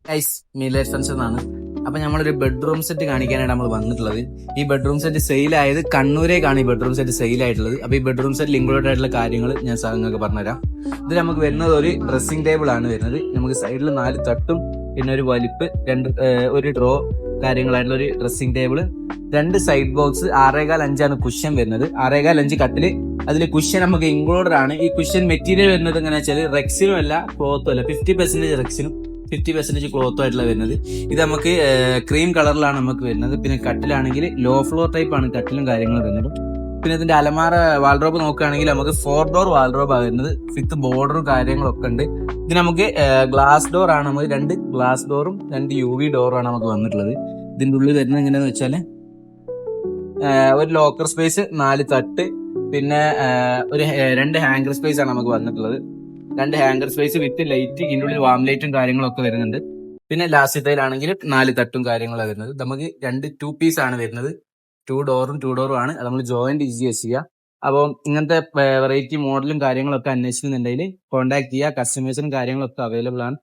Guys മീലൈറ്റ് fence എന്നാണ്. അപ്പൊ നമ്മളൊരു ബെഡ്റൂം സെറ്റ് കാണിക്കാനായിട്ട് നമ്മൾ വന്നിട്ടുള്ളത്. ഈ ബെഡ്റൂം സെറ്റ് സെയിൽ ആയത് കണ്ണൂരേക്കാണ് ഈ ബെഡ്റൂം സെറ്റ് സെയിൽ ആയിട്ടുള്ളത്. അപ്പൊ ഈ ബെഡ്റൂം സെറ്റിൽ ഇൻക്ലൂഡ് ആയിട്ടുള്ള കാര്യങ്ങൾ ഞാൻ നിങ്ങൾക്ക് പറഞ്ഞുതരാം. ഇത് നമുക്ക് വരുന്നത് ഒരു ഡ്രസ്സിംഗ് ടേബിൾ ആണ് വരുന്നത്. നമുക്ക് സൈഡിൽ 4 തട്ടും പിന്നെ ഒരു വലിപ്പ് ഒരു ഡ്രോ കാര്യങ്ങളായിട്ടുള്ള ഒരു dressing table, 2 side box, 6.5 cushion വരുന്നത്, 6.5 കട്ടില്. അതിൽ കുഷ്യൻ നമുക്ക് ഇൻക്ലൂഡഡ് ആണ്. ഈ കുഷ്യൻ മെറ്റീരിയൽ വരുന്നത് എങ്ങനെ വെച്ചാൽ റെക്സിനും അല്ല ക്ലോത്തും അല്ല, 50% റെക്സിനും 50% ക്ലോത്തും ആയിട്ടുള്ള വരുന്നത്. ഇത് നമുക്ക് ക്രീം കളറിലാണ് നമുക്ക് വരുന്നത്. പിന്നെ കട്ടിലാണെങ്കിൽ ലോ ഫ്ലോർ ടൈപ്പ് ആണ് കട്ടിലും കാര്യങ്ങളും വരുന്നത്. പിന്നെ ഇതിന്റെ അലമാര വാൾഡ്രോബ് നോക്കുകയാണെങ്കിൽ നമുക്ക് 4 ഡോർ വാൾഡ്രോബ് ആണ് വരുന്നത്. 5 ബോർഡറും കാര്യങ്ങളൊക്കെ ഉണ്ട്. ഇത് നമുക്ക് ഗ്ലാസ് ഡോർ ആണ്. നമുക്ക് 2 ഗ്ലാസ് ഡോറും 2 UV ഡോറും ആണ് നമുക്ക് വന്നിട്ടുള്ളത്. ഇതിന്റെ ഉള്ളിൽ വരുന്നത് എങ്ങനെയാന്ന് വെച്ചാല് ഒരു ലോക്കർ സ്പേസ്, 4 തട്ട്, പിന്നെ ഒരു 2 ഹാങ്കർ സ്പേസ് ആണ് നമുക്ക് വന്നിട്ടുള്ളത്. 2 ഹാങ്കർ സ്പേസ് വിത്ത് ലൈറ്റ്, ഇതിൻ്റെ ഉള്ളിൽ വാം ലൈറ്റും കാര്യങ്ങളൊക്കെ വരുന്നുണ്ട്. പിന്നെ ലാസ്റ്റത്തേലാണെങ്കിൽ 4 തട്ടും കാര്യങ്ങളാണ് വരുന്നത്. നമുക്ക് 2 പീസ് ആണ് വരുന്നത്. 2 ഡോറും ആണ്. അത് നമ്മൾ ജോയിന്റ് ചെയ്യുക. അപ്പോൾ ഇങ്ങനത്തെ വെറൈറ്റി മോഡലും കാര്യങ്ങളൊക്കെ അന്വേഷിക്കുന്നുണ്ടെങ്കിൽ കോൺടാക്ട് ചെയ്യുക. കസ്റ്റമേഴ്സിനും കാര്യങ്ങളൊക്കെ അവൈലബിൾ ആണ്.